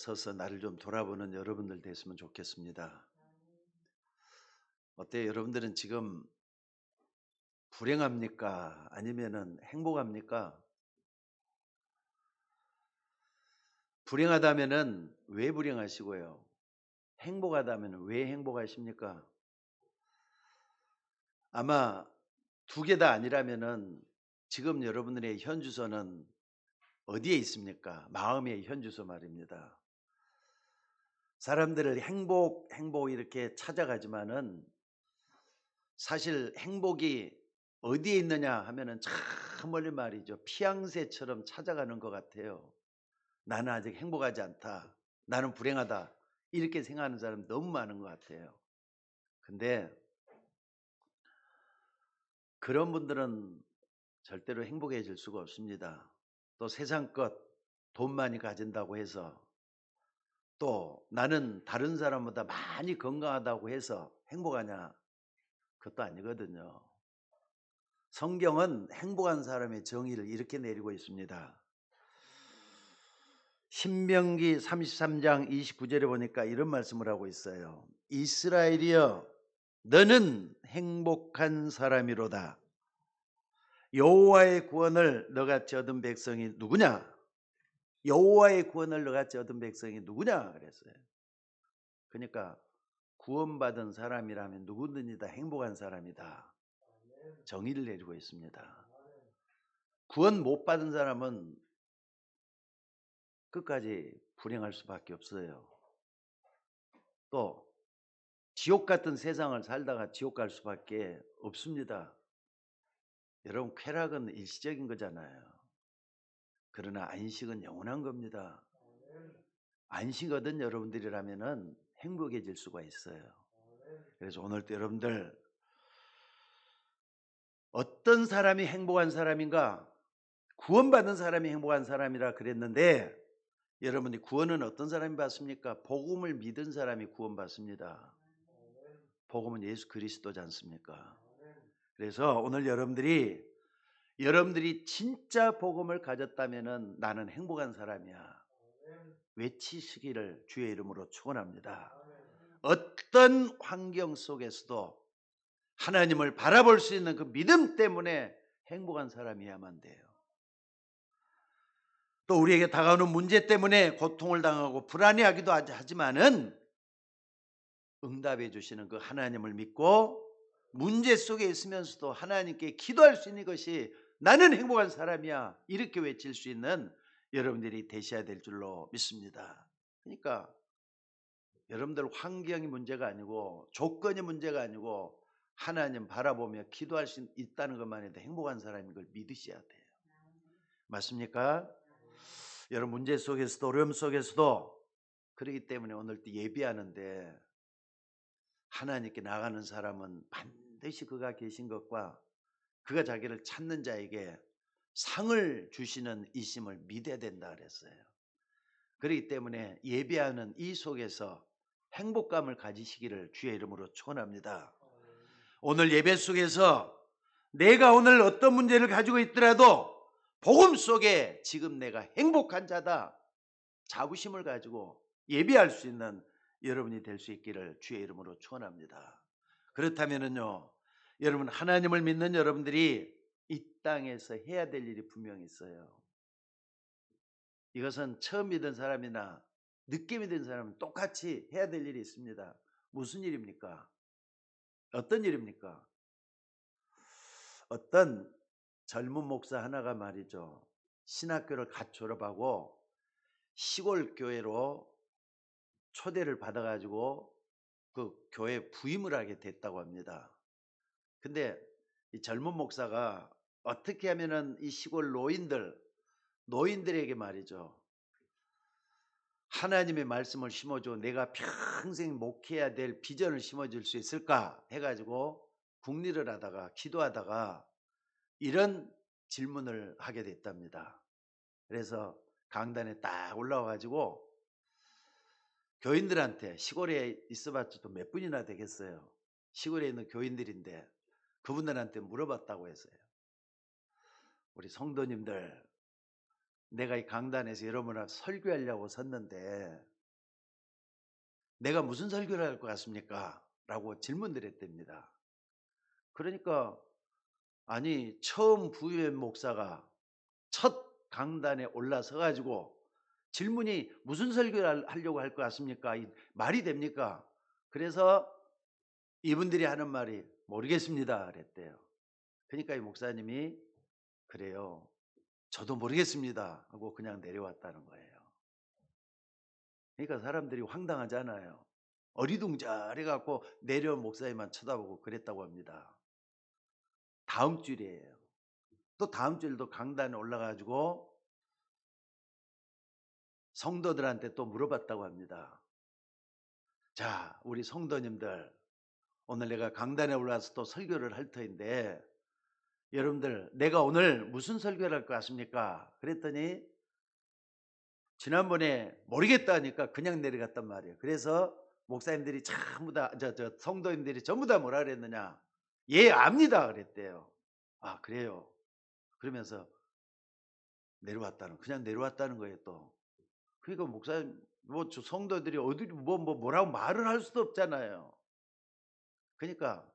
서서 나를 좀 돌아보는 여러분들 됐으면 좋겠습니다. 어때요? 여러분들은 지금 불행합니까? 아니면은 행복합니까? 불행하다면은 왜 불행하시고요? 행복하다면 왜 행복하십니까? 아마 두 개 다 아니라면은 지금 여러분들의 현 주소는 어디에 있습니까? 마음의 현 주소 말입니다. 사람들을 행복, 행복 이렇게 찾아가지만은 사실 행복이 어디에 있느냐 하면은 참 멀리 말이죠. 피양새처럼 찾아가는 것 같아요. 나는 아직 행복하지 않다. 나는 불행하다. 이렇게 생각하는 사람 너무 많은 것 같아요. 근데 그런 분들은 절대로 행복해질 수가 없습니다. 또 세상 것, 돈 많이 가진다고 해서 또 나는 다른 사람보다 많이 건강하다고 해서 행복하냐? 그것도 아니거든요. 성경은 행복한 사람의 정의를 이렇게 내리고 있습니다. 신명기 33장 29절에 보니까 이런 말씀을 하고 있어요. 이스라엘이여 너는 행복한 사람이로다. 여호와의 구원을 너같이 얻은 백성이 누구냐? 여호와의 구원을 너같이 얻은 백성이 누구냐? 그랬어요. 그러니까 구원받은 사람이라면 누구든지 다 행복한 사람이다. 정의를 내리고 있습니다. 구원 못 받은 사람은 끝까지 불행할 수밖에 없어요. 또 지옥 같은 세상을 살다가 지옥 갈 수밖에 없습니다. 여러분 쾌락은 일시적인 거잖아요. 그러나 안식은 영원한 겁니다. 안식 얻은 여러분들이라면 행복해질 수가 있어요. 그래서 오늘도 여러분들 어떤 사람이 행복한 사람인가? 구원받은 사람이 행복한 사람이라 그랬는데 여러분이 구원은 어떤 사람이 받습니까? 복음을 믿은 사람이 구원받습니다. 복음은 예수 그리스도지 않습니까? 그래서 오늘 여러분들이 진짜 복음을 가졌다면 나는 행복한 사람이야. 외치시기를 주의 이름으로 축원합니다. 어떤 환경 속에서도 하나님을 바라볼 수 있는 그 믿음 때문에 행복한 사람이야만 돼요. 또 우리에게 다가오는 문제 때문에 고통을 당하고 불안해하기도 하지만은 응답해 주시는 그 하나님을 믿고 문제 속에 있으면서도 하나님께 기도할 수 있는 것이 나는 행복한 사람이야 이렇게 외칠 수 있는 여러분들이 되셔야 될 줄로 믿습니다. 그러니까 여러분들 환경이 문제가 아니고 조건이 문제가 아니고 하나님 바라보며 기도할 수 있다는 것만 해도 행복한 사람인 걸 믿으셔야 돼요. 맞습니까? 여러분 문제 속에서도 어려움 속에서도 그렇기 때문에 오늘 또 예비하는데 하나님께 나가는 사람은 반드시 그가 계신 것과 그가 자기를 찾는 자에게 상을 주시는 이심을 믿어야 된다 그랬어요. 그렇기 때문에 예배하는 이 속에서 행복감을 가지시기를 주의 이름으로 축원합니다. 오늘 예배 속에서 내가 오늘 어떤 문제를 가지고 있더라도 복음 속에 지금 내가 행복한 자다. 자부심을 가지고 예배할 수 있는 여러분이 될 수 있기를 주의 이름으로 축원합니다. 그렇다면은요, 여러분 하나님을 믿는 여러분들이 이 땅에서 해야 될 일이 분명히 있어요. 이것은 처음 믿은 사람이나 늦게 믿은 사람은 똑같이 해야 될 일이 있습니다. 무슨 일입니까? 어떤 일입니까? 어떤 젊은 목사 하나가 말이죠. 신학교를 갓 졸업하고 시골 교회로 초대를 받아가지고 그 교회 부임을 하게 됐다고 합니다. 근데 이 젊은 목사가 어떻게 하면은 이 시골 노인들에게 말이죠. 하나님의 말씀을 심어줘 내가 평생 목회해야 될 비전을 심어줄 수 있을까 해가지고 국리를 하다가 기도하다가 이런 질문을 하게 됐답니다. 그래서 강단에 딱 올라와가지고 교인들한테 시골에 있어봤자 몇 분이나 되겠어요. 시골에 있는 교인들인데 그분들한테 물어봤다고 했어요. 우리 성도님들 내가 이 강단에서 여러분하고 설교하려고 섰는데 내가 무슨 설교를 할 것 같습니까? 라고 질문을 했답니다. 그러니까 아니 처음 부유한 목사가 첫 강단에 올라서 가지고 질문이 무슨 설교를 하려고 할 것 같습니까? 말이 됩니까? 그래서 이분들이 하는 말이 모르겠습니다 그랬대요. 그러니까 이 목사님이 그래요. 저도 모르겠습니다 하고 그냥 내려왔다는 거예요. 그러니까 사람들이 황당하잖아요. 어리둥절해 갖고 내려온 목사님만 쳐다보고 그랬다고 합니다. 다음 주일이에요. 또 다음 주일도 강단에 올라가지고 성도들한테 또 물어봤다고 합니다. 자, 우리 성도님들, 오늘 내가 강단에 올라와서 또 설교를 할 터인데 여러분들 내가 오늘 무슨 설교를 할 것 같습니까? 그랬더니 지난번에 모르겠다 하니까 그냥 내려갔단 말이에요. 그래서 목사님들이 전부 다, 성도님들이 전부 다 뭐라 그랬느냐? 예, 압니다. 그랬대요. 아, 그래요. 그러면서 그냥 내려왔다는 거예요, 또. 그러니까 목사님, 저 성도들이 어디, 뭐라고 말을 할 수도 없잖아요. 그러니까,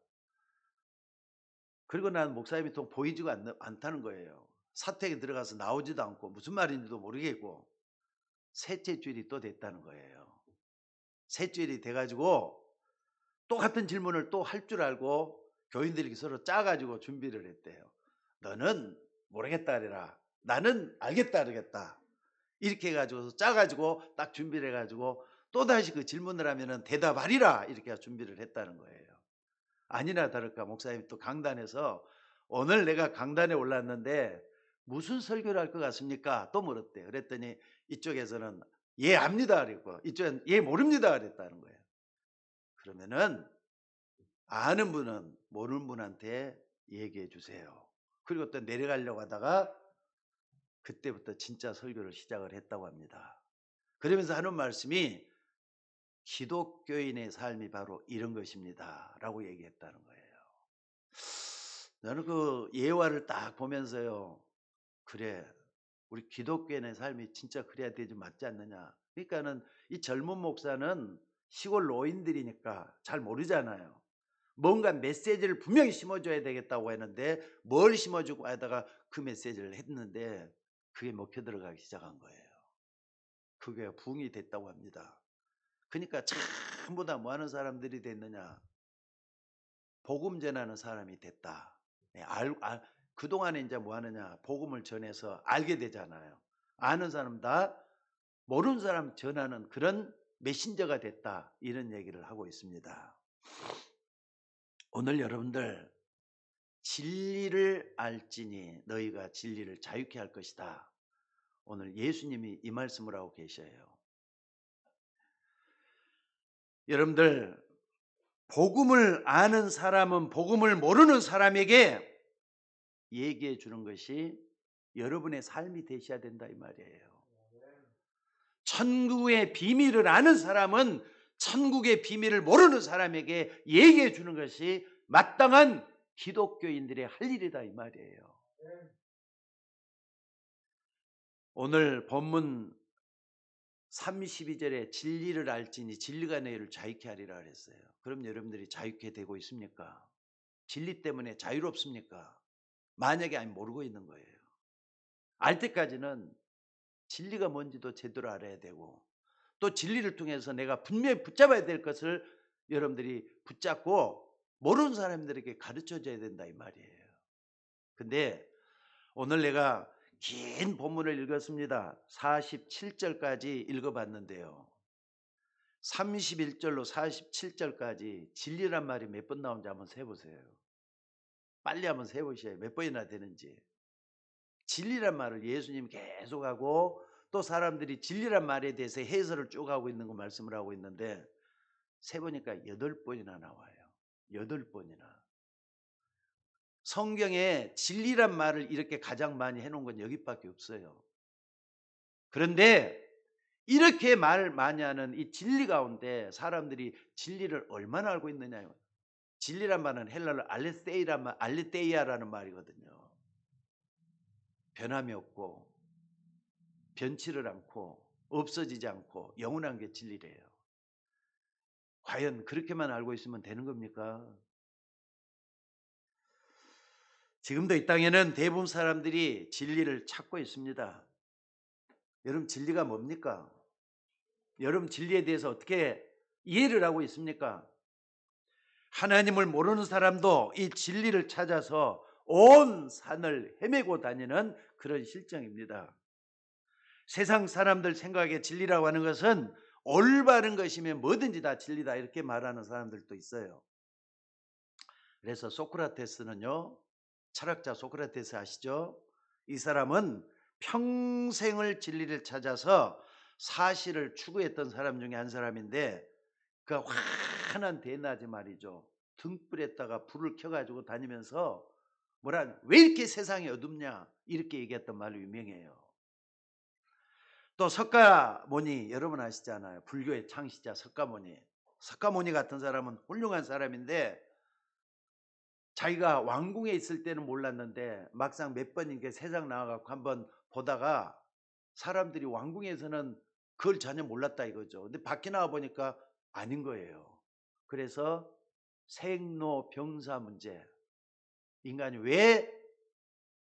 그리고 난 목사님이 또 보이지가 않다는 거예요. 사택에 들어가서 나오지도 않고 무슨 말인지도 모르겠고, 셋째 주일이 또 됐다는 거예요. 셋째 주일이 돼가지고, 똑같은 질문을 또 할 줄 알고 교인들이 서로 짜가지고 준비를 했대요. 너는 모르겠다 그래라. 나는 알겠다 그러겠다. 이렇게 해가지고 짜가지고 딱 준비를 해가지고 또다시 그 질문을 하면은 대답하리라 이렇게 준비를 했다는 거예요. 아니나 다를까 목사님이 또 강단에서 오늘 내가 강단에 올랐는데 무슨 설교를 할 것 같습니까? 또 물었대요. 그랬더니 이쪽에서는 예 압니다 그랬고 이쪽은 예 모릅니다 그랬다는 거예요. 그러면은 아는 분은 모르는 분한테 얘기해 주세요. 그리고 또 내려가려고 하다가 그때부터 진짜 설교를 시작을 했다고 합니다. 그러면서 하는 말씀이 기독교인의 삶이 바로 이런 것입니다 라고 얘기했다는 거예요. 나는 그 예화를 딱 보면서요, 그래 우리 기독교인의 삶이 진짜 그래야 되지 맞지 않느냐. 그러니까는 이 젊은 목사는 시골 노인들이니까 잘 모르잖아요. 뭔가 메시지를 분명히 심어줘야 되겠다고 했는데 뭘 심어주고 하다가 그 메시지를 했는데 그게 먹혀 들어가기 시작한 거예요. 그게 부흥이 됐다고 합니다. 그러니까 전부 다 뭐 하는 사람들이 됐느냐? 복음 전하는 사람이 됐다. 그동안에 이제 뭐 하느냐? 복음을 전해서 알게 되잖아요. 아는 사람 다 모르는 사람 전하는 그런 메신저가 됐다. 이런 얘기를 하고 있습니다. 오늘 여러분들 진리를 알지니 너희가 진리를 자유케 할 것이다. 오늘 예수님이 이 말씀을 하고 계셔요. 여러분들 복음을 아는 사람은 복음을 모르는 사람에게 얘기해 주는 것이 여러분의 삶이 되셔야 된다 이 말이에요. 천국의 비밀을 아는 사람은 천국의 비밀을 모르는 사람에게 얘기해 주는 것이 마땅한 기독교인들의 할 일이다 이 말이에요. 오늘 본문 32절에 진리를 알지니 진리가 너희를 자유케 하리라 그랬어요. 그럼 여러분들이 자유케 되고 있습니까? 진리 때문에 자유롭습니까? 만약에 아니 모르고 있는 거예요. 알 때까지는 진리가 뭔지도 제대로 알아야 되고 또 진리를 통해서 내가 분명히 붙잡아야 될 것을 여러분들이 붙잡고 모르는 사람들에게 가르쳐 줘야 된다 이 말이에요. 근데 오늘 내가 긴 본문을 읽었습니다. 47절까지 읽어봤는데요. 31절로 47절까지 진리란 말이 몇 번 나오는지 한번 세보세요. 빨리 한번 세보셔요. 몇 번이나 되는지. 진리란 말을 예수님이 계속하고 또 사람들이 진리란 말에 대해서 해설을 쭉 하고 있는 거 말씀을 하고 있는데 세보니까 8번이나 나와요. 8번이나. 성경에 진리란 말을 이렇게 가장 많이 해놓은 건 여기밖에 없어요. 그런데 이렇게 말 많이 하는 이 진리 가운데 사람들이 진리를 얼마나 알고 있느냐. 진리란 말은 헬라로 알레테이아라는 말이거든요. 변함이 없고 변치를 않고 없어지지 않고 영원한 게 진리래요. 과연 그렇게만 알고 있으면 되는 겁니까? 지금도 이 땅에는 대부분 사람들이 진리를 찾고 있습니다. 여러분 진리가 뭡니까? 여러분 진리에 대해서 어떻게 이해를 하고 있습니까? 하나님을 모르는 사람도 이 진리를 찾아서 온 산을 헤매고 다니는 그런 실정입니다. 세상 사람들 생각에 진리라고 하는 것은 올바른 것이면 뭐든지 다 진리다 이렇게 말하는 사람들도 있어요. 그래서 소크라테스는요, 철학자 소크라테스 아시죠? 이 사람은 평생을 진리를 찾아서 사실을 추구했던 사람 중에 한 사람인데 그 환한 대낮에 말이죠, 등불에다가 불을 켜가지고 다니면서 왜 이렇게 세상이 어둡냐 이렇게 얘기했던 말로 유명해요. 또 석가모니 여러분 아시잖아요. 불교의 창시자 석가모니. 석가모니 같은 사람은 훌륭한 사람인데 자기가 왕궁에 있을 때는 몰랐는데 막상 몇 번 이렇게 세상 나와갖고 한번 보다가 사람들이 왕궁에서는 그걸 전혀 몰랐다 이거죠. 근데 밖에 나와 보니까 아닌 거예요. 그래서 생로병사 문제, 인간이 왜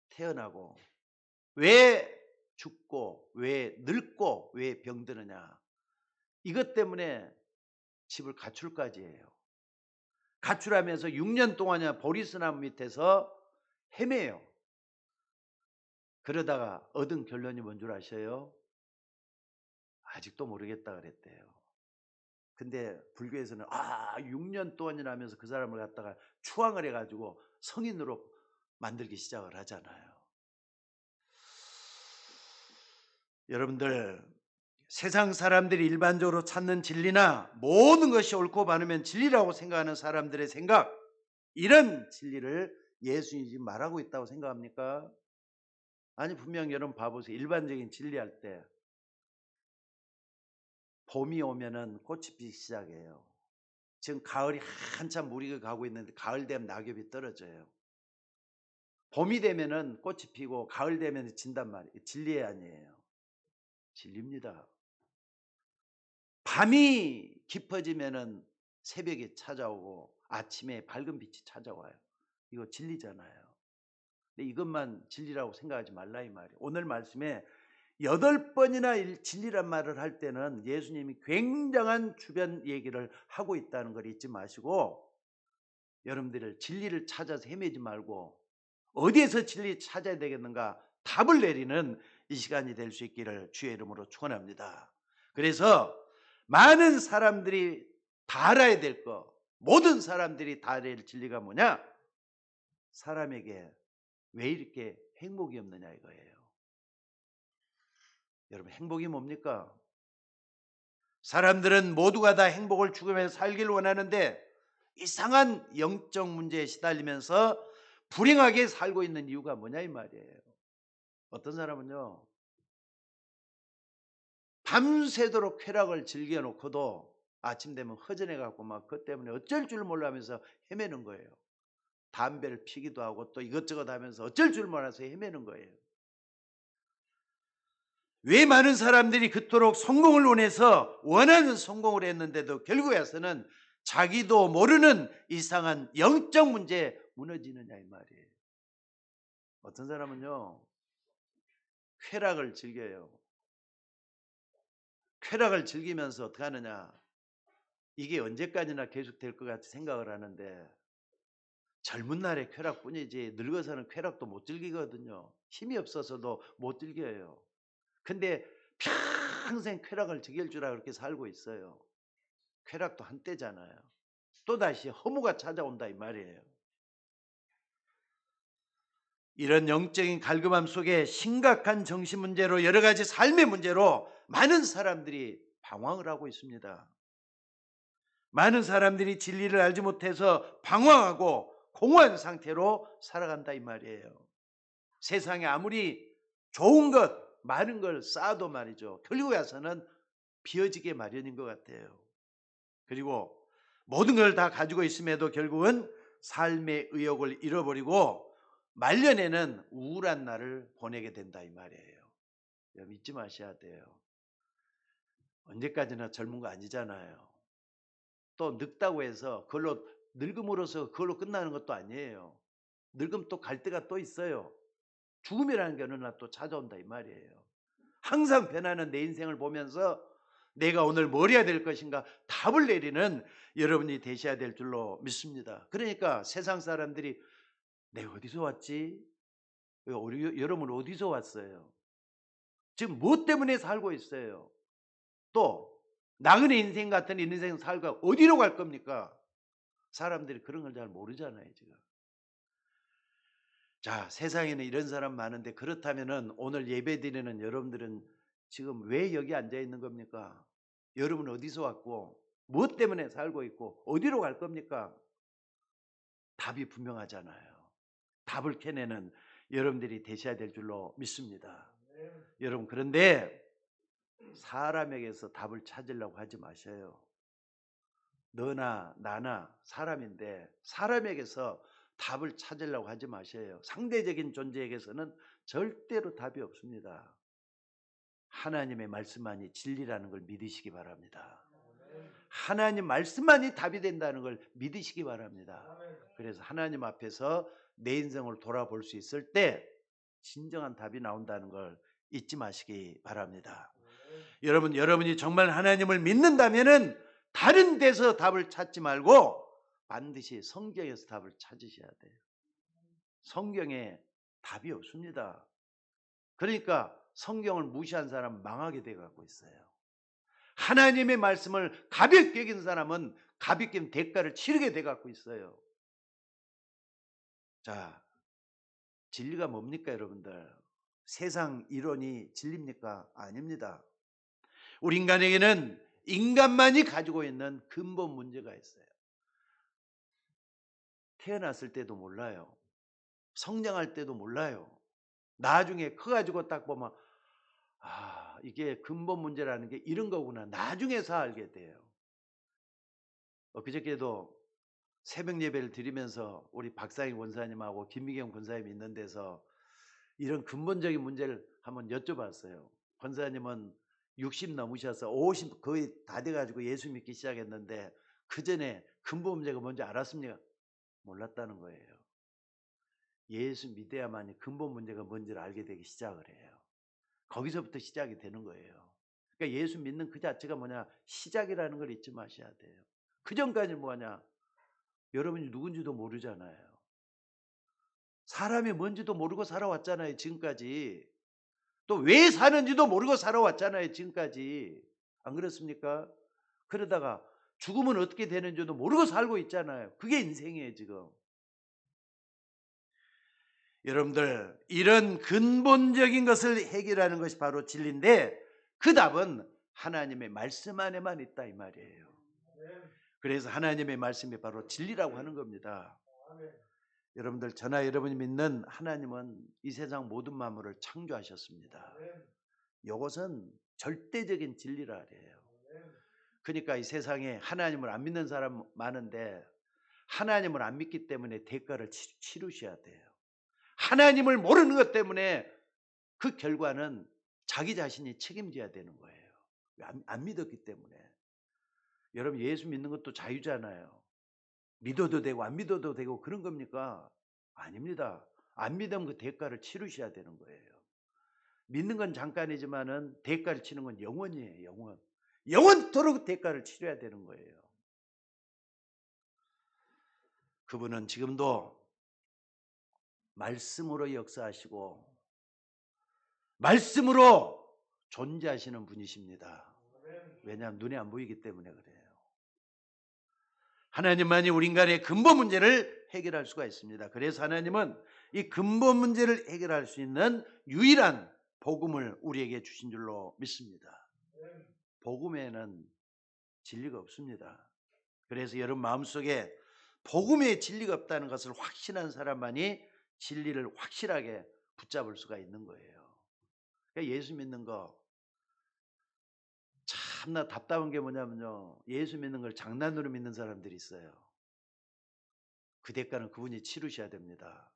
태어나고 왜 죽고 왜 늙고 왜 병드느냐, 이것 때문에 집을 가출까지 해요. 가출하면서 6년 동안이나 보리스나무 밑에서 헤매요. 그러다가 얻은 결론이 뭔 줄 아셔요? 아직도 모르겠다 그랬대요. 근데 불교에서는 6년 동안이나 하면서 그 사람을 갖다가 추앙을 해가지고 성인으로 만들기 시작을 하잖아요. 여러분들, 세상 사람들이 일반적으로 찾는 진리나 모든 것이 옳고 바르면 진리라고 생각하는 사람들의 생각, 이런 진리를 예수님이 지금 말하고 있다고 생각합니까? 아니, 분명 여러분 봐보세요. 일반적인 진리할 때 봄이 오면은 꽃이 피기 시작해요. 지금 가을이 한참 무리가 가고 있는데 가을 되면 낙엽이 떨어져요. 봄이 되면은 꽃이 피고 가을 되면 진단 말이에요. 진리 아니에요. 진리입니다. 밤이 깊어지면은 새벽이 찾아오고 아침에 밝은 빛이 찾아와요. 이거 진리잖아요. 근데 이것만 진리라고 생각하지 말라 이 말이에요. 오늘 말씀에 8번이나 진리란 말을 할 때는 예수님이 굉장한 주변 얘기를 하고 있다는 걸 잊지 마시고, 여러분들 진리를 찾아서 헤매지 말고 어디에서 진리 찾아야 되겠는가 답을 내리는 이 시간이 될 수 있기를 주의 이름으로 축원합니다. 그래서 많은 사람들이 다 알아야 될 거, 모든 사람들이 다 알아야 할 진리가 뭐냐? 사람에게 왜 이렇게 행복이 없느냐 이거예요. 여러분, 행복이 뭡니까? 사람들은 모두가 다 행복을 추구하면서 살기를 원하는데 이상한 영적 문제에 시달리면서 불행하게 살고 있는 이유가 뭐냐 이 말이에요. 어떤 사람은요, 밤새도록 쾌락을 즐겨놓고도 아침 되면 허전해갖고 막 그것 때문에 어쩔 줄 몰라면서 헤매는 거예요. 담배를 피기도 하고 또 이것저것 하면서 어쩔 줄 몰라서 헤매는 거예요. 왜 많은 사람들이 그토록 성공을 원해서 원하는 성공을 했는데도 결국에 와서는 자기도 모르는 이상한 영적 문제에 무너지느냐 이 말이에요. 어떤 사람은요, 쾌락을 즐겨요. 쾌락을 즐기면서 어떻게 하느냐, 이게 언제까지나 계속 될 것 같이 생각을 하는데 젊은 날의 쾌락뿐이지 늙어서는 쾌락도 못 즐기거든요. 힘이 없어서도 못 즐겨요. 근데 평생 쾌락을 즐길 줄 알고 그렇게 살고 있어요. 쾌락도 한때잖아요. 또다시 허무가 찾아온다 이 말이에요. 이런 영적인 갈급함 속에 심각한 정신 문제로 여러 가지 삶의 문제로 많은 사람들이 방황을 하고 있습니다. 많은 사람들이 진리를 알지 못해서 방황하고 공허한 상태로 살아간다 이 말이에요. 세상에 아무리 좋은 것, 많은 걸 쌓아도 말이죠, 결국에 와서는 비어지게 마련인 것 같아요. 그리고 모든 걸 다 가지고 있음에도 결국은 삶의 의욕을 잃어버리고 말년에는 우울한 날을 보내게 된다 이 말이에요. 여러분 잊지 마셔야 돼요. 언제까지나 젊은 거 아니잖아요. 또 늙다고 해서 그걸로 늙음으로써 그걸로 끝나는 것도 아니에요. 늙으면 또 갈 데가 또 있어요. 죽음이라는 게 어느 날 또 찾아온다 이 말이에요. 항상 변하는 내 인생을 보면서 내가 오늘 뭘 해야 될 것인가 답을 내리는 여러분이 되셔야 될 줄로 믿습니다. 그러니까 세상 사람들이 내가 어디서 왔지? 여러분 어디서 왔어요? 지금 무엇 때문에 살고 있어요? 또 나그네 인생 같은 인생 살고 어디로 갈 겁니까? 사람들이 그런 걸 잘 모르잖아요 지금. 자, 세상에는 이런 사람 많은데 그렇다면은 오늘 예배드리는 여러분들은 지금 왜 여기 앉아 있는 겁니까? 여러분 어디서 왔고 무엇 때문에 살고 있고 어디로 갈 겁니까? 답이 분명하잖아요. 답을 캐내는 여러분들이 되셔야 될 줄로 믿습니다. 여러분 그런데 사람에게서 답을 찾으려고 하지 마셔요. 너나 나나 사람인데 사람에게서 답을 찾으려고 하지 마셔요. 상대적인 존재에게서는 절대로 답이 없습니다. 하나님의 말씀만이 진리라는 걸 믿으시기 바랍니다. 하나님 말씀만이 답이 된다는 걸 믿으시기 바랍니다. 그래서 하나님 앞에서 내 인생을 돌아볼 수 있을 때 진정한 답이 나온다는 걸 잊지 마시기 바랍니다. 여러분이 정말 하나님을 믿는다면은 다른 데서 답을 찾지 말고 반드시 성경에서 답을 찾으셔야 돼요. 성경에 답이 없습니다. 그러니까 성경을 무시한 사람은 망하게 돼 갖고 있어요. 하나님의 말씀을 가볍게 여긴 사람은 가볍게 여긴 대가를 치르게 돼 갖고 있어요. 자, 진리가 뭡니까 여러분들? 세상 이론이 진리입니까? 아닙니다. 우리 인간에게는 인간만이 가지고 있는 근본 문제가 있어요. 태어났을 때도 몰라요. 성장할 때도 몰라요. 나중에 커가지고 딱 보면 이게 근본 문제라는 게 이런 거구나. 나중에서 알게 돼요. 그저께도 새벽 예배를 드리면서 우리 박상희 권사님하고 김미경 권사님이 있는 데서 이런 근본적인 문제를 한번 여쭤봤어요. 권사님은 60 넘으셔서 50 거의 다 돼가지고 예수 믿기 시작했는데 그 전에 근본 문제가 뭔지 알았습니까? 몰랐다는 거예요. 예수 믿어야만이 근본 문제가 뭔지를 알게 되기 시작을 해요. 거기서부터 시작이 되는 거예요. 그러니까 예수 믿는 그 자체가 뭐냐? 시작이라는 걸 잊지 마셔야 돼요. 그 전까지는 뭐냐? 여러분이 누군지도 모르잖아요. 사람이 뭔지도 모르고 살아왔잖아요. 지금까지. 또 왜 사는지도 모르고 살아왔잖아요. 지금까지. 안 그렇습니까? 그러다가 죽으면 어떻게 되는지도 모르고 살고 있잖아요. 그게 인생이에요 지금. 여러분들 이런 근본적인 것을 해결하는 것이 바로 진리인데 그 답은 하나님의 말씀 안에만 있다 이 말이에요. 그래서 하나님의 말씀이 바로 진리라고 하는 겁니다. 여러분들 저나 여러분이 믿는 하나님은 이 세상 모든 만물을 창조하셨습니다. 이것은 절대적인 진리라 그래요. 그러니까 이 세상에 하나님을 안 믿는 사람 많은데 하나님을 안 믿기 때문에 대가를 치르셔야 돼요. 하나님을 모르는 것 때문에 그 결과는 자기 자신이 책임져야 되는 거예요. 안 믿었기 때문에. 여러분 예수 믿는 것도 자유잖아요. 믿어도 되고 안 믿어도 되고 그런 겁니까? 아닙니다. 안 믿으면 그 대가를 치르셔야 되는 거예요. 믿는 건 잠깐이지만은 대가를 치는 건 영원이에요. 영원. 영원토록 대가를 치러야 되는 거예요. 그분은 지금도 말씀으로 역사하시고 말씀으로 존재하시는 분이십니다. 왜냐하면 눈에 안 보이기 때문에 그래요. 하나님만이 우리 인간의 근본 문제를 해결할 수가 있습니다. 그래서 하나님은 이 근본 문제를 해결할 수 있는 유일한 복음을 우리에게 주신 줄로 믿습니다. 복음에는 진리가 없습니다. 그래서 여러분 마음속에 복음에 진리가 없다는 것을 확신한 사람만이 진리를 확실하게 붙잡을 수가 있는 거예요. 그러니까 예수 믿는 거 참나 답답한 게 뭐냐면요. 예수 믿는 걸 장난으로 믿는 사람들이 있어요. 그 대가는 그분이 치르셔야 됩니다.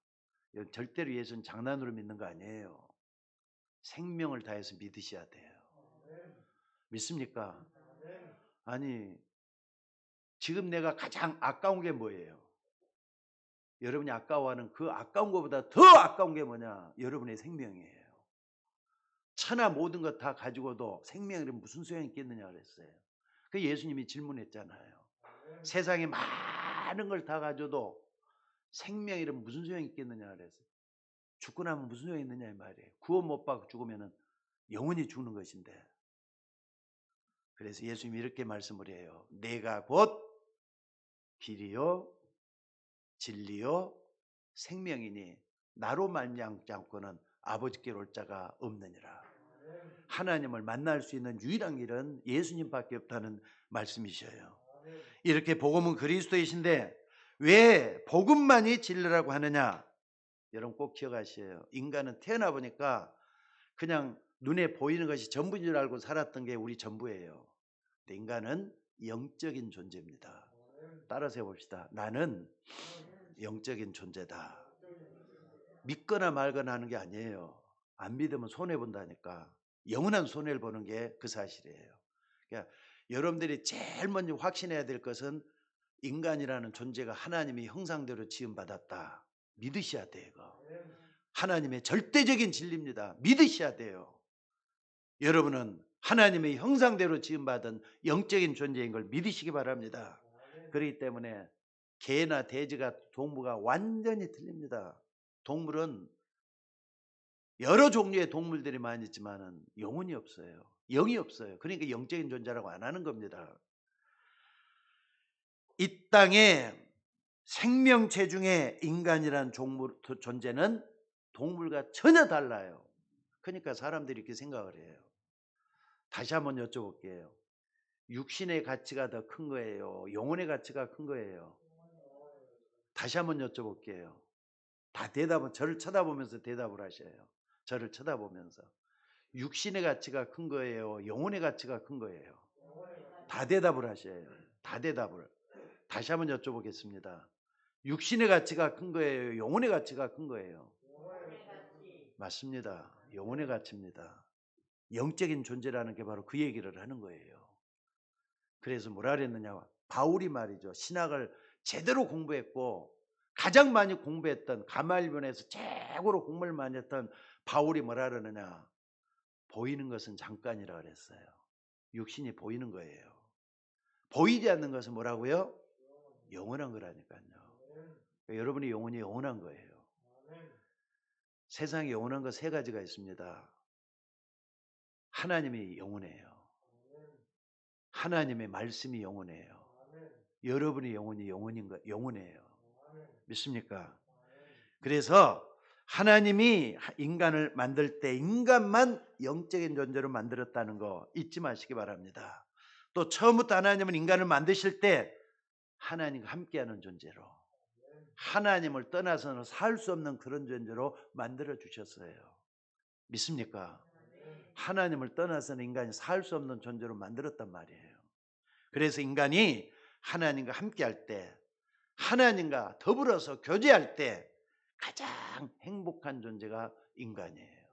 절대로 예수는 장난으로 믿는 거 아니에요. 생명을 다해서 믿으셔야 돼요. 믿습니까? 아니 지금 내가 가장 아까운 게 뭐예요? 여러분이 아까워하는 그 아까운 것보다 더 아까운 게 뭐냐? 여러분의 생명이에요. 천하 모든 것 다 가지고도 생명이 무슨 소용이 있겠느냐 그랬어요. 그 예수님이 질문했잖아요. 세상에 많은 걸 다 가져도 생명이란 무슨 소용이 있겠느냐 그랬어요. 죽고 나면 무슨 소용이 있느냐 이 말이에요. 구원 못 받고 죽으면 영원히 죽는 것인데. 그래서 예수님이 이렇게 말씀을 해요. 내가 곧 길이요 진리요 생명이니 나로 말미암지 않고는 아버지께로 올 자가 없느니라. 하나님을 만날 수 있는 유일한 길은 예수님밖에 없다는 말씀이셔요. 이렇게 복음은 그리스도이신데 왜 복음만이 진리라고 하느냐? 여러분 꼭 기억하셔요. 인간은 태어나 보니까 그냥 눈에 보이는 것이 전부인 줄 알고 살았던 게 우리 전부예요. 근데 인간은 영적인 존재입니다. 따라서 해봅시다. 나는 영적인 존재다. 믿거나 말거나 하는 게 아니에요. 안 믿으면 손해본다니까. 영원한 손해를 보는 게 그 사실이에요. 그러니까 여러분들이 제일 먼저 확신해야 될 것은 인간이라는 존재가 하나님의 형상대로 지음받았다. 믿으셔야 돼요. 이거. 하나님의 절대적인 진리입니다. 믿으셔야 돼요. 여러분은 하나님의 형상대로 지음받은 영적인 존재인 걸 믿으시기 바랍니다. 그렇기 때문에 개나 돼지가 동물과 완전히 틀립니다. 동물은 여러 종류의 동물들이 많이 있지만 영혼이 없어요. 영이 없어요. 그러니까 영적인 존재라고 안 하는 겁니다. 이 땅에 생명체 중에 인간이란 존재는 동물과 전혀 달라요. 그러니까 사람들이 이렇게 생각을 해요. 다시 한번 여쭤볼게요. 육신의 가치가 더 큰 거예요? 영혼의 가치가 큰 거예요? 다시 한번 여쭤볼게요. 다 대답은 저를 쳐다보면서 대답을 하셔요. 저를 쳐다보면서. 육신의 가치가 큰 거예요? 영혼의 가치가 큰 거예요? 다 대답을 하셔요. 다 대답을. 다시 한번 여쭤보겠습니다. 육신의 가치가 큰 거예요? 영혼의 가치가 큰 거예요? 맞습니다. 영혼의 가치입니다. 영적인 존재라는 게 바로 그 얘기를 하는 거예요. 그래서 뭐라 그랬느냐? 바울이 말이죠. 신학을 제대로 공부했고 가장 많이 공부했던 가말리온에서 최고로 공부를 많이 했던 바울이 뭐라 그러느냐? 보이는 것은 잠깐이라 그랬어요. 육신이 보이는 거예요. 보이지 않는 것은 뭐라고요? 영원한 거라니까요. 그러니까 여러분의 영혼이 영원한 거예요. 세상에 영원한 거 세 가지가 있습니다. 하나님이 영원해요. 하나님의 말씀이 영원해요. 여러분의 영혼이 영원해요. 믿습니까? 그래서 하나님이 인간을 만들 때 인간만 영적인 존재로 만들었다는 거 잊지 마시기 바랍니다. 또 처음부터 하나님은 인간을 만드실 때 하나님과 함께하는 존재로, 하나님을 떠나서는 살 수 없는 그런 존재로 만들어 주셨어요. 믿습니까? 하나님을 떠나서는 인간이 살 수 없는 존재로 만들었단 말이에요. 그래서 인간이 하나님과 함께할 때, 하나님과 더불어서 교제할 때 가장 행복한 존재가 인간이에요.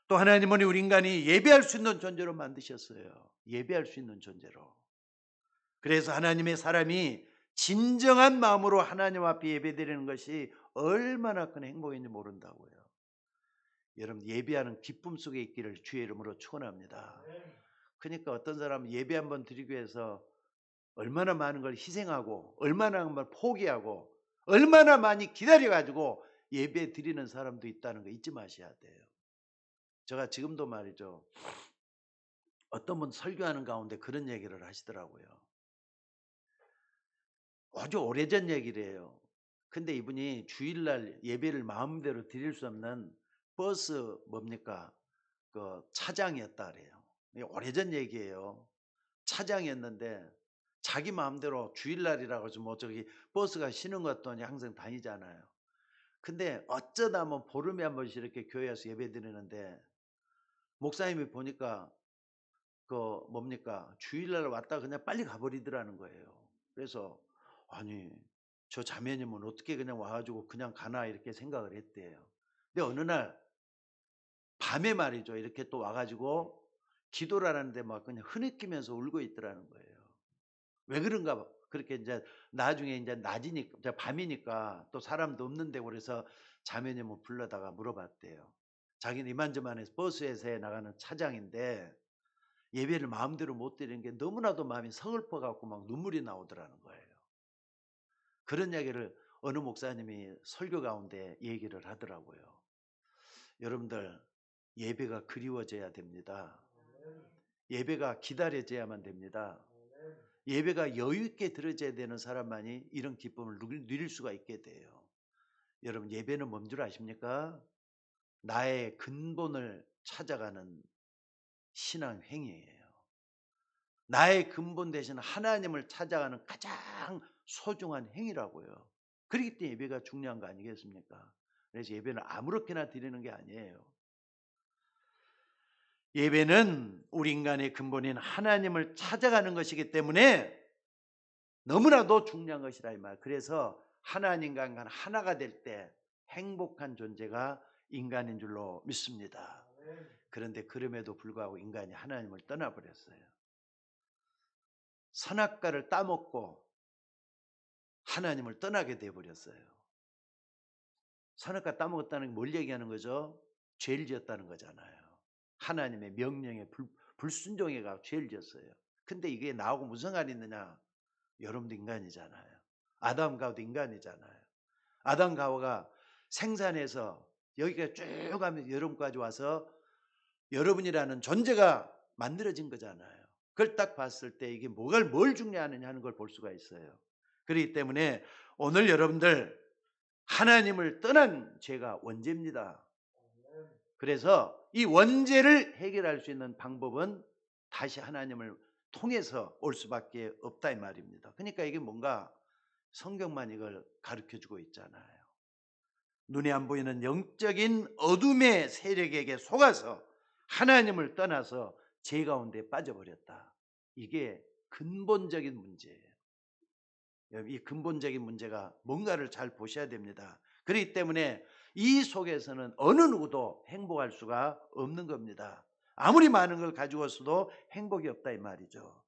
또 하나님은 우리 인간이 예배할 수 있는 존재로 만드셨어요. 예배할 수 있는 존재로. 그래서 하나님의 사람이 진정한 마음으로 하나님 앞에 예배드리는 것이 얼마나 큰 행복인지 모른다고요. 여러분 예배하는 기쁨 속에 있기를 주의 이름으로 축원합니다. 그러니까 어떤 사람은 예배 한번 드리기 위해서 얼마나 많은 걸 희생하고 얼마나 많은 걸 포기하고 얼마나 많이 기다려가지고 예배 드리는 사람도 있다는 거 잊지 마셔야 돼요. 제가 지금도 말이죠. 어떤 분 설교하는 가운데 그런 얘기를 하시더라고요. 아주 오래전 얘기래요. 근데 이분이 주일날 예배를 마음대로 드릴 수 없는 버스 뭡니까? 그 차장이었다 그래요. 오래전 얘기예요. 차장이었는데 자기 마음대로 주일날이라고 해서 뭐 저기 버스가 쉬는 것도 항상 다니잖아요. 근데 어쩌다 뭐 보름에 한 번씩 이렇게 교회에서 예배 드리는데 목사님이 보니까 그 뭡니까? 주일날 왔다 그냥 빨리 가버리더라는 거예요. 그래서 아니 저 자매님은 어떻게 그냥 와가지고 그냥 가나 이렇게 생각을 했대요. 근데 어느 날 밤에 말이죠. 이렇게 또 와가지고 기도를 하는데 막 그냥 흐느끼면서 울고 있더라는 거예요. 왜 그런가 봐. 그렇게 이제 나중에 이제 낮이니까 이제 밤이니까 또 사람도 없는데 그래서 자매님을 불러다가 물어봤대요. 자기는 이만저만해서 버스에서 나가는 차장인데 예배를 마음대로 못 드리는 게 너무나도 마음이 서글퍼 갖고 막 눈물이 나오더라는 거예요. 그런 이야기를 어느 목사님이 설교 가운데 얘기를 하더라고요. 여러분들 예배가 그리워져야 됩니다. 예배가 기다려져야만 됩니다. 예배가 여유 있게 들어져야 되는 사람만이 이런 기쁨을 누릴 수가 있게 돼요. 여러분 예배는 뭔 줄 아십니까? 나의 근본을 찾아가는 신앙 행위예요. 나의 근본 대신 하나님을 찾아가는 가장 소중한 행위라고요. 그렇기 때문에 예배가 중요한 거 아니겠습니까? 그래서 예배는 아무렇게나 드리는 게 아니에요. 예배는 우리 인간의 근본인 하나님을 찾아가는 것이기 때문에 너무나도 중요한 것이라 이 말. 그래서 하나님과 인간 하나가 될 때 행복한 존재가 인간인 줄로 믿습니다. 그런데 그럼에도 불구하고 인간이 하나님을 떠나버렸어요. 선악과를 따먹고 하나님을 떠나게 되어버렸어요. 선악과 따먹었다는 게 뭘 얘기하는 거죠? 죄를 지었다는 거잖아요. 하나님의 명령에 불순종해가 죄를 지었어요. 근데 이게 나하고 무슨 상관이 있느냐? 여러분도 인간이잖아요. 아담과 하와도 인간이잖아요. 아담과 하와가 생산해서 여기까지 쭉 가면서 여러분까지 와서 여러분이라는 존재가 만들어진 거잖아요. 그걸 딱 봤을 때 이게 뭘 중요하느냐 하는 걸 볼 수가 있어요. 그렇기 때문에 오늘 여러분들 하나님을 떠난 죄가 원죄입니다. 그래서 이 원죄를 해결할 수 있는 방법은 다시 하나님을 통해서 올 수밖에 없다 이 말입니다. 그러니까 이게 뭔가 성경만 이걸 가르쳐주고 있잖아요. 눈에 안 보이는 영적인 어둠의 세력에게 속아서 하나님을 떠나서 죄 가운데 빠져버렸다. 이게 근본적인 문제예요. 이 근본적인 문제가 뭔가를 잘 보셔야 됩니다. 그렇기 때문에 이 속에서는 어느 누구도 행복할 수가 없는 겁니다. 아무리 많은 걸 가지고 있어도 행복이 없다 이 말이죠.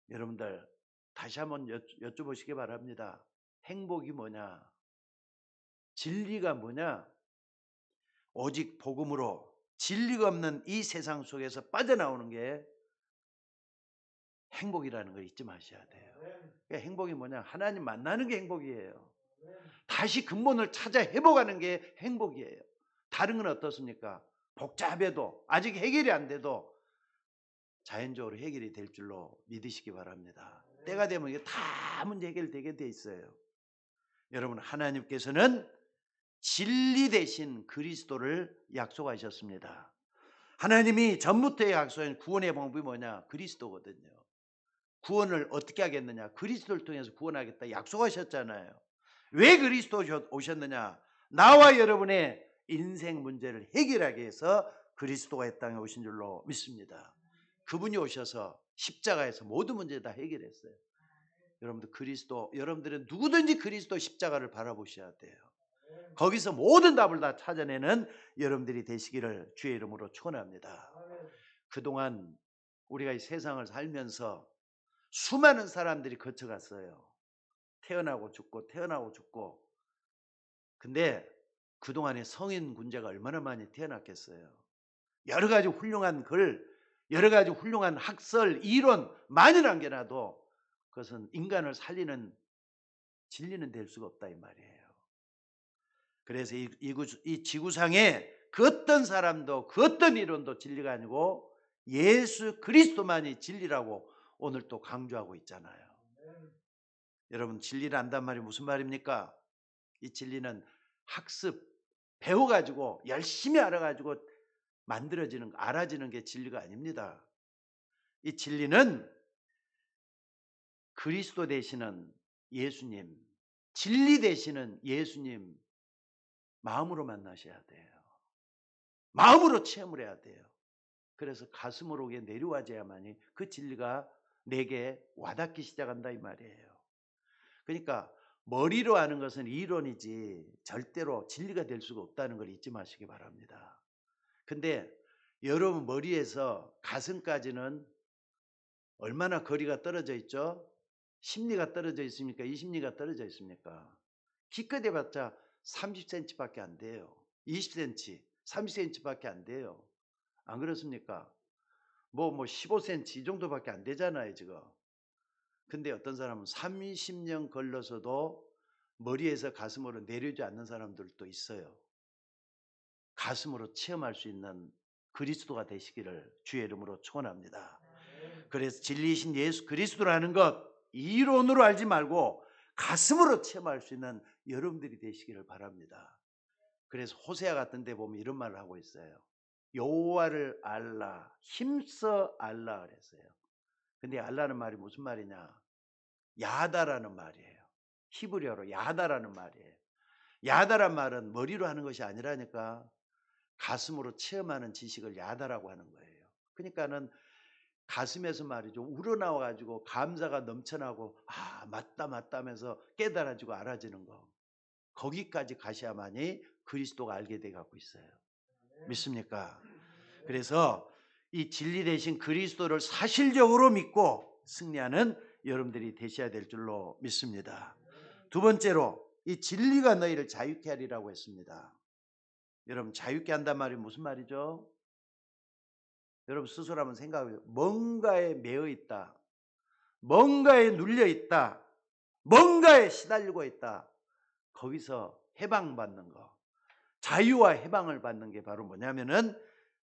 여러분들 다시 한번 여쭤보시기 바랍니다. 행복이 뭐냐? 진리가 뭐냐? 오직 복음으로 진리가 없는 이 세상 속에서 빠져나오는 게 행복이라는 걸 잊지 마셔야 돼요. 그러니까 행복이 뭐냐? 하나님 만나는 게 행복이에요. 다시 근본을 찾아 회복하는 게 행복이에요. 다른 건 어떻습니까? 복잡해도 아직 해결이 안 돼도 자연적으로 해결이 될 줄로 믿으시기 바랍니다. 때가 되면 이게 다 문제 해결되게 돼 있어요. 여러분 하나님께서는 진리 대신 그리스도를 약속하셨습니다. 하나님이 전부터 약속한 구원의 방법이 뭐냐? 그리스도거든요. 구원을 어떻게 하겠느냐? 그리스도를 통해서 구원하겠다 약속하셨잖아요. 왜 그리스도 오셨느냐? 나와 여러분의 인생 문제를 해결하기 위해서 그리스도가 이 땅에 오신 줄로 믿습니다. 그분이 오셔서 십자가에서 모든 문제 다 해결했어요. 여러분들 그리스도, 여러분들은 누구든지 그리스도 십자가를 바라보셔야 돼요. 거기서 모든 답을 다 찾아내는 여러분들이 되시기를 주의 이름으로 축원합니다. 그동안 우리가 이 세상을 살면서 수많은 사람들이 거쳐갔어요. 태어나고 죽고 태어나고 죽고. 근데 그동안에 성인 군자가 얼마나 많이 태어났겠어요. 여러 가지 훌륭한 글, 여러 가지 훌륭한 학설, 이론 많이 남겨놔도 그것은 인간을 살리는 진리는 될 수가 없다 이 말이에요. 그래서 이 지구상에 그 어떤 사람도 그 어떤 이론도 진리가 아니고 예수 그리스도만이 진리라고 오늘 또 강조하고 있잖아요. 여러분 진리를 안단 말이 무슨 말입니까? 이 진리는 학습, 배워가지고 열심히 알아가지고 만들어지는 알아지는 게 진리가 아닙니다. 이 진리는 그리스도 되시는 예수님, 진리 되시는 예수님 마음으로 만나셔야 돼요. 마음으로 체험을 해야 돼요. 그래서 가슴으로 내려와야만이 그 진리가 내게 와닿기 시작한다 이 말이에요. 그러니까 머리로 아는 것은 이론이지 절대로 진리가 될 수가 없다는 걸 잊지 마시기 바랍니다. 근데 여러분 머리에서 가슴까지는 얼마나 거리가 떨어져 있죠? 심리가 떨어져 있습니까? 이 심리가 떨어져 있습니까? 기껏 해봤자 30cm밖에 안 돼요. 20cm, 30cm밖에 안 돼요. 안 그렇습니까? 뭐 15cm 이 정도밖에 안 되잖아요, 지금. 근데 어떤 사람은 30년 걸러서도 머리에서 가슴으로 내려오지 않는 사람들도 있어요. 가슴으로 체험할 수 있는 그리스도가 되시기를 주의 이름으로 축원합니다. 그래서 진리이신 예수 그리스도라는 것 이론으로 알지 말고 가슴으로 체험할 수 있는 여러분들이 되시기를 바랍니다. 그래서 호세아 같은 데 보면 이런 말을 하고 있어요. 여호와를 알라, 힘써 알라 그랬어요. 근데 알라는 말이 무슨 말이냐? 야다라는 말이에요. 히브리어로 야다라는 말이에요. 야다란 말은 머리로 하는 것이 아니라니까 가슴으로 체험하는 지식을 야다라고 하는 거예요. 그러니까는 가슴에서 말이죠. 우러나와 가지고 감사가 넘쳐나고 맞다 맞다 하면서 깨달아지고 알아지는 거. 거기까지 가셔야만이 그리스도가 알게 돼 갖고 있어요. 믿습니까? 그래서 이 진리 대신 그리스도를 사실적으로 믿고 승리하는 여러분들이 되셔야 될 줄로 믿습니다. 두 번째로 이 진리가 너희를 자유케 하리라고 했습니다. 여러분 자유케 한단 말이 무슨 말이죠? 여러분 스스로 한번 생각해보세요. 뭔가에 매여 있다. 뭔가에 눌려 있다. 뭔가에 시달리고 있다. 거기서 해방받는 거. 자유와 해방을 받는 게 바로 뭐냐면은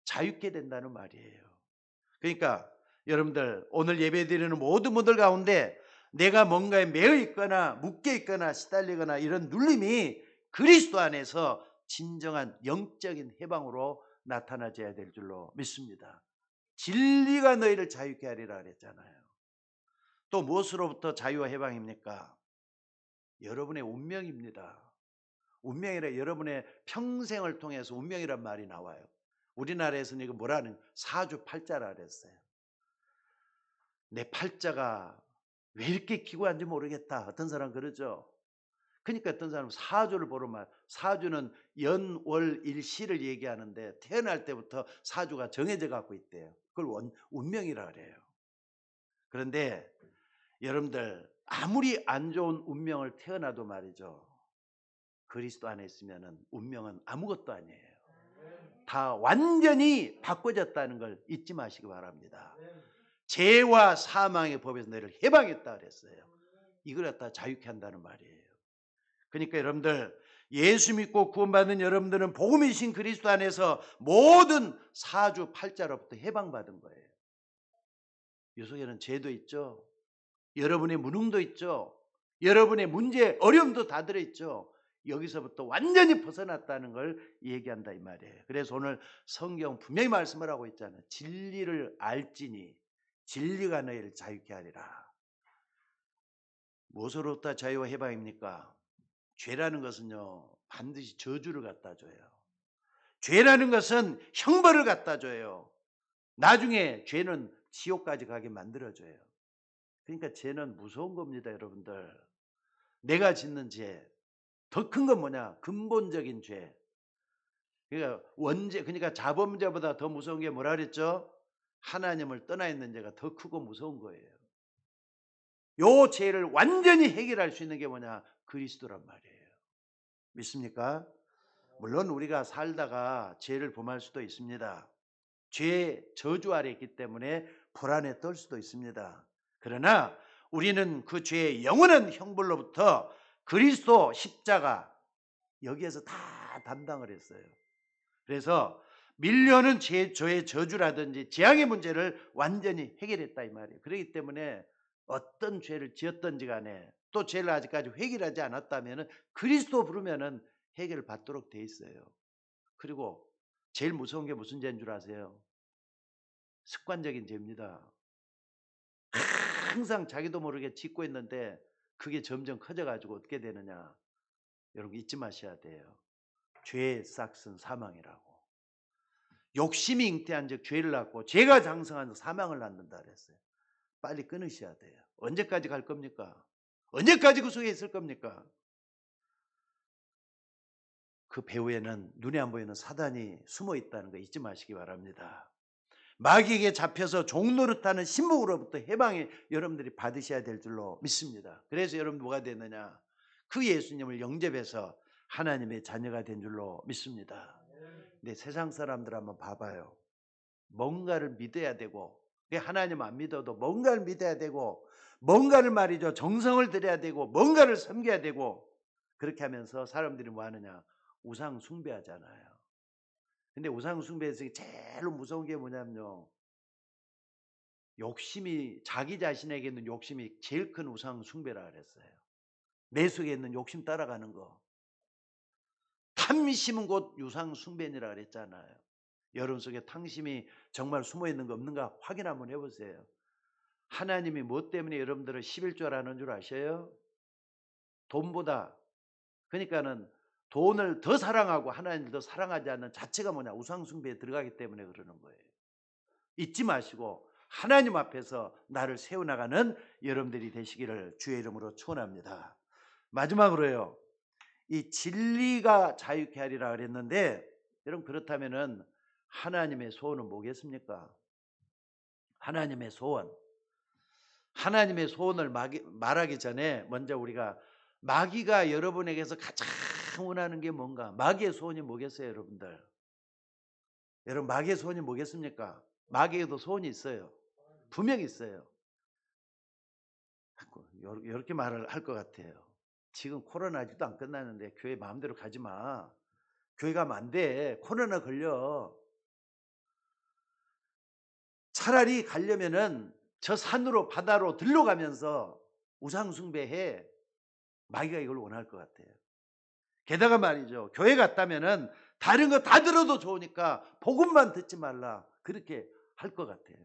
자유케 된다는 말이에요. 그러니까 여러분들 오늘 예배드리는 모든 분들 가운데 내가 뭔가에 매여 있거나 묶여 있거나 시달리거나 이런 눌림이 그리스도 안에서 진정한 영적인 해방으로 나타나져야 될 줄로 믿습니다. 진리가 너희를 자유케 하리라 그랬잖아요. 또 무엇으로부터 자유와 해방입니까? 여러분의 운명입니다. 운명이라 여러분의 평생을 통해서 운명이란 말이 나와요. 우리나라에서는 이거 뭐라는 사주팔자라 그랬어요. 내 팔자가 왜 이렇게 기구한지 모르겠다. 어떤 사람 그러죠. 그러니까 어떤 사람은 사주를 보러 말 사주는 연, 월, 일, 시를 얘기하는데 태어날 때부터 사주가 정해져 갖고 있대요. 그걸 운명이라 그래요. 그런데 여러분들 아무리 안 좋은 운명을 태어나도 말이죠. 그리스도 안에 있으면 운명은 아무것도 아니에요. 다 완전히 바꿔졌다는 걸 잊지 마시기 바랍니다. 죄와 사망의 법에서 너희를 해방했다 그랬어요. 이걸 갖다 자유케 한다는 말이에요. 그러니까 여러분들 예수 믿고 구원받는 여러분들은 복음이신 그리스도 안에서 모든 사주 팔자로부터 해방받은 거예요. 이 속에는 죄도 있죠. 여러분의 무능도 있죠. 여러분의 문제, 어려움도 다 들어있죠. 여기서부터 완전히 벗어났다는 걸 얘기한다 이 말이에요. 그래서 오늘 성경 분명히 말씀을 하고 있잖아요. 진리를 알지니 진리가 너희를 자유케 하리라. 무엇으로부터 자유와 해방입니까? 죄라는 것은요 반드시 저주를 갖다 줘요. 죄라는 것은 형벌을 갖다 줘요. 나중에 죄는 지옥까지 가게 만들어줘요. 그러니까 죄는 무서운 겁니다, 여러분들. 내가 짓는 죄. 더 큰 건 뭐냐? 근본적인 죄. 그러니까 자범죄보다 더 무서운 게 뭐라 그랬죠? 하나님을 떠나 있는 죄가 더 크고 무서운 거예요. 요 죄를 완전히 해결할 수 있는 게 뭐냐? 그리스도란 말이에요. 믿습니까? 물론 우리가 살다가 죄를 범할 수도 있습니다. 죄의 저주 아래 있기 때문에 불안에 떨 수도 있습니다. 그러나 우리는 그 죄의 영원한 형벌로부터 그리스도 십자가 여기에서 다 담당을 했어요. 그래서 밀려오는 죄의 저주라든지 재앙의 문제를 완전히 해결했다 이 말이에요. 그렇기 때문에 어떤 죄를 지었든지 간에 또 죄를 아직까지 해결하지 않았다면 그리스도 부르면 해결을 받도록 돼 있어요. 그리고 제일 무서운 게 무슨 죄인 줄 아세요? 습관적인 죄입니다. 항상 자기도 모르게 짓고 있는데 그게 점점 커져가지고 어떻게 되느냐. 여러분 잊지 마셔야 돼요. 죄의 싹은 사망이라고. 욕심이 잉태한 즉 죄를 낳고 죄가 장성한 즉 사망을 낳는다 그랬어요. 빨리 끊으셔야 돼요. 언제까지 갈 겁니까? 언제까지 그 속에 있을 겁니까? 그 배후에는 눈에 안 보이는 사단이 숨어 있다는 거 잊지 마시기 바랍니다. 마귀에게 잡혀서 종노릇하는 신복으로부터 해방이 여러분들이 받으셔야 될 줄로 믿습니다. 그래서 여러분 뭐가 되느냐? 그 예수님을 영접해서 하나님의 자녀가 된 줄로 믿습니다. 근데 세상 사람들 한번 봐봐요. 뭔가를 믿어야 되고, 하나님 안 믿어도 뭔가를 믿어야 되고, 뭔가를 말이죠, 정성을 들여야 되고, 뭔가를 섬겨야 되고, 그렇게 하면서 사람들이 뭐 하느냐? 우상 숭배하잖아요. 근데 우상 숭배에서 제일 무서운 게 뭐냐면요, 욕심이, 자기 자신에게 있는 욕심이 제일 큰 우상 숭배라 그랬어요. 내 속에 있는 욕심 따라가는 거. 탐심은 곧 우상 숭배니라 그랬잖아요. 여러분 속에 탐심이 정말 숨어 있는 거 없는가 확인 한번 해보세요. 하나님이 뭐 때문에 여러분들을 11조를 하는 줄 아셔요? 돈보다. 그러니까는 돈을 더 사랑하고 하나님을 더 사랑하지 않는 자체가 뭐냐? 우상 숭배에 들어가기 때문에 그러는 거예요. 잊지 마시고 하나님 앞에서 나를 세워나가는 여러분들이 되시기를 주의 이름으로 축원합니다. 마지막으로요, 이 진리가 자유케 하리라 그랬는데, 여러분 그렇다면은 하나님의 소원은 뭐겠습니까? 하나님의 소원. 하나님의 소원을 말하기 전에 먼저 우리가 마귀가 여러분에게서 가장 원하는 게 뭔가? 마귀의 소원이 뭐겠어요, 여러분들? 여러분 마귀의 소원이 뭐겠습니까? 마귀에도 소원이 있어요. 분명히 있어요. 이렇게 말을 할 것 같아요. 지금 코로나 아직도 안 끝났는데 교회 마음대로 가지 마. 교회 가면 안 돼. 코로나 걸려. 차라리 가려면은 저 산으로 바다로 들러가면서 우상숭배해. 마귀가 이걸 원할 것 같아요. 게다가 말이죠, 교회 갔다면은 다른 거 다 들어도 좋으니까 복음만 듣지 말라, 그렇게 할 것 같아요.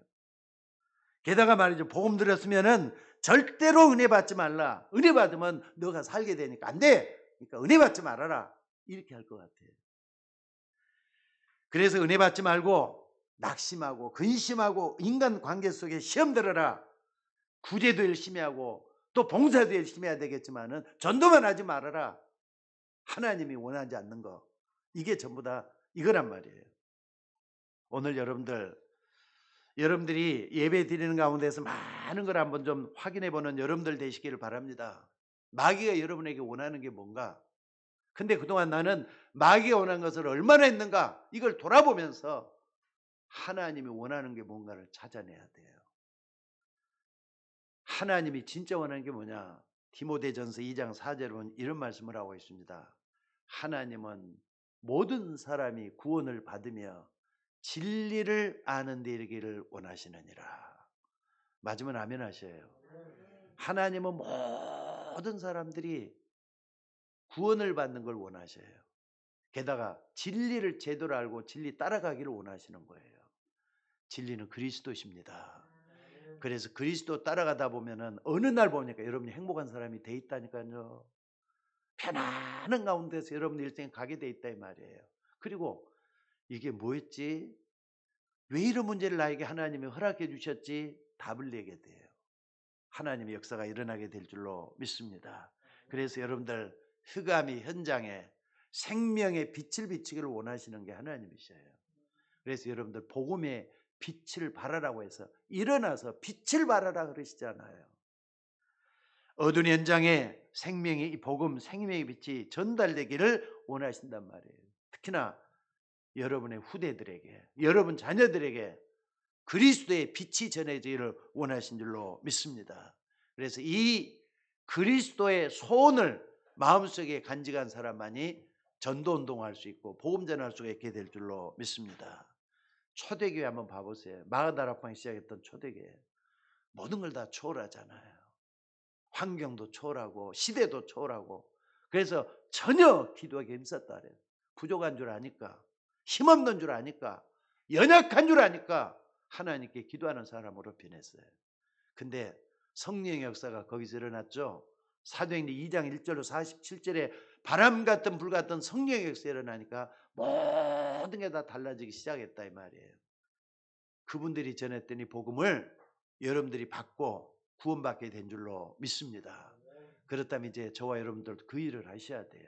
게다가 말이죠, 복음 들었으면은 절대로 은혜 받지 말라. 은혜 받으면 너가 살게 되니까 안 돼. 그러니까 은혜 받지 말아라. 이렇게 할 것 같아요. 그래서 은혜 받지 말고 낙심하고 근심하고 인간 관계 속에 시험 들어라. 구제도 열심히 하고 또 봉사도 열심히 해야 되겠지만은 전도만 하지 말아라. 하나님이 원하지 않는 거. 이게 전부 다 이거란 말이에요. 오늘 여러분들이 예배 드리는 가운데서 많은 걸 한번 좀 확인해 보는 여러분들 되시기를 바랍니다. 마귀가 여러분에게 원하는 게 뭔가? 근데 그동안 나는 마귀가 원하는 것을 얼마나 했는가? 이걸 돌아보면서 하나님이 원하는 게 뭔가를 찾아내야 돼요. 하나님이 진짜 원하는 게 뭐냐? 디모데전서 2장 4절은 이런 말씀을 하고 있습니다. 하나님은 모든 사람이 구원을 받으며 진리를 아는 데 이르기를 원하시느니라. 맞으면 아멘 하셔요. 하나님은 모든 사람들이 구원을 받는 걸 원하셔요. 게다가 진리를 제대로 알고 진리 따라가기를 원하시는 거예요. 진리는 그리스도십니다. 그래서 그리스도 따라가다 보면은 어느 날 보니까 여러분이 행복한 사람이 돼 있다니까요. 편안한 가운데서 여러분 일생에 가게 돼 있다 이 말이에요. 그리고 이게 뭐였지? 왜 이런 문제를 나에게 하나님이 허락해 주셨지? 답을 내게 돼요. 하나님의 역사가 일어나게 될 줄로 믿습니다. 그래서 여러분들 흑암이 현장에 생명의 빛을 비치기를 원하시는 게 하나님이셔요. 그래서 여러분들 복음의 빛을 발하라고 해서 일어나서 빛을 발하라 그러시잖아요. 어두운 현장에 생명의 이 복음, 생명의 빛이 전달되기를 원하신단 말이에요. 특히나 여러분의 후대들에게, 여러분 자녀들에게 그리스도의 빛이 전해지기를 원하신 줄로 믿습니다. 그래서 이 그리스도의 소원을 마음속에 간직한 사람만이 전도운동할 수 있고 복음 전할 수가 있게 될 줄로 믿습니다. 초대교회 한번 봐보세요. 마가다락방 시작했던 초대교회. 모든 걸 다 초월하잖아요. 환경도 초월하고 시대도 초월하고. 그래서 전혀 기도하기 힘썼다 그래요. 부족한 줄 아니까, 힘없는 줄 아니까, 연약한 줄 아니까 하나님께 기도하는 사람으로 변했어요. 근데 성령의 역사가 거기서 일어났죠. 사도행전 2장 1절로 47절에 바람 같은 불 같은 성령의 역사가 일어나니까 모든 게 다 달라지기 시작했다 이 말이에요. 그분들이 전했더니 복음을 여러분들이 받고 구원받게 된 줄로 믿습니다. 그렇다면 이제 저와 여러분들도 그 일을 하셔야 돼요.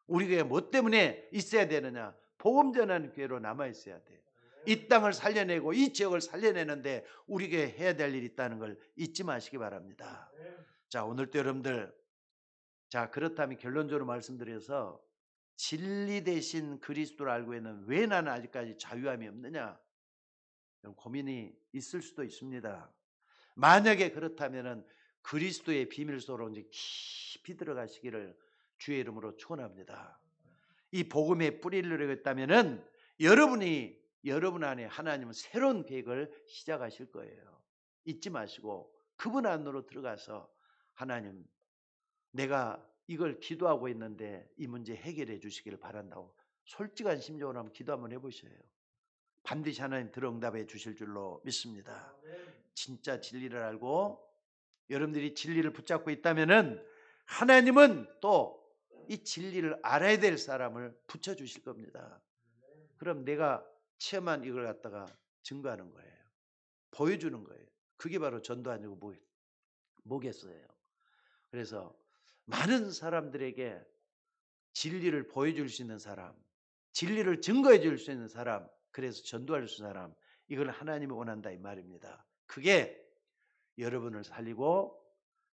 우리 교회 뭐 때문에 있어야 되느냐? 복음 전하는 교회로 남아 있어야 돼요. 이 땅을 살려내고 이 지역을 살려내는데 우리에게 해야 될 일이 있다는 걸 잊지 마시기 바랍니다. 자, 오늘도 여러분들, 자, 그렇다면 결론적으로 말씀드려서 진리 대신 그리스도를 알고 있는 왜 나는 아직까지 자유함이 없느냐? 고민이 있을 수도 있습니다. 만약에 그렇다면은 그리스도의 비밀소로 이제 깊이 들어가시기를 주의 이름으로 축원합니다. 이 복음의 뿌리를 내렸다면은 여러분 안에 하나님은 새로운 계획을 시작하실 거예요. 잊지 마시고 그분 안으로 들어가서 하나님, 내가 이걸 기도하고 있는데 이 문제 해결해 주시기를 바란다고 솔직한 심정으로 한번 기도 한번 해보셔요. 반드시 하나님 들어 응답해 주실 줄로 믿습니다. 진짜 진리를 알고 여러분들이 진리를 붙잡고 있다면은 하나님은 또 이 진리를 알아야 될 사람을 붙여주실 겁니다. 그럼 내가 체험한 이걸 갖다가 증거하는 거예요. 보여주는 거예요. 그게 바로 전도 아니고 뭐겠어요. 그래서 많은 사람들에게 진리를 보여줄 수 있는 사람, 진리를 증거해 줄 수 있는 사람, 그래서 전도할 수 있는 사람, 이걸 하나님이 원한다 이 말입니다. 그게 여러분을 살리고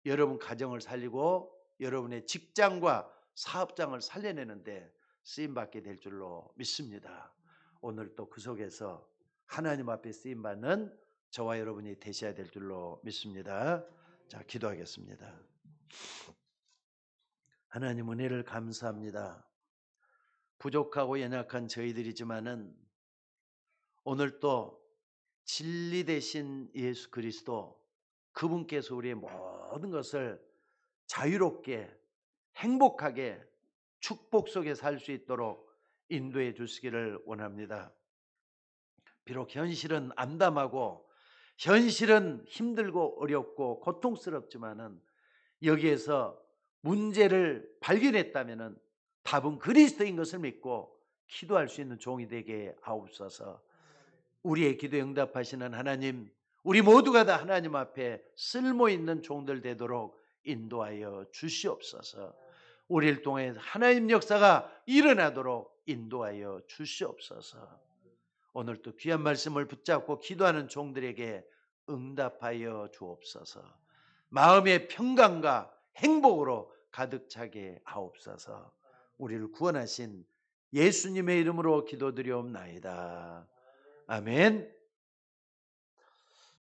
여러분 가정을 살리고 여러분의 직장과 사업장을 살려내는데 쓰임받게 될 줄로 믿습니다. 오늘 또 그 속에서 하나님 앞에 쓰임받는 저와 여러분이 되셔야 될 줄로 믿습니다. 자, 기도하겠습니다. 하나님 은혜를 감사합니다. 부족하고 연약한 저희들이지만은 오늘 또 진리 되신 예수 그리스도, 그분께서 우리의 모든 것을 자유롭게 행복하게 축복 속에 살 수 있도록 인도해 주시기를 원합니다. 비록 현실은 암담하고 현실은 힘들고 어렵고 고통스럽지만은 여기에서 문제를 발견했다면은 답은 그리스도인 것을 믿고 기도할 수 있는 종이 되게 하옵소서. 우리의 기도에 응답하시는 하나님, 우리 모두가 다 하나님 앞에 쓸모있는 종들 되도록 인도하여 주시옵소서. 우리를 통해 하나님 역사가 일어나도록 인도하여 주시옵소서. 오늘 또 귀한 말씀을 붙잡고 기도하는 종들에게 응답하여 주옵소서. 마음의 평강과 행복으로 가득 차게 하옵소서. 우리를 구원하신 예수님의 이름으로 기도드리옵나이다. 아멘.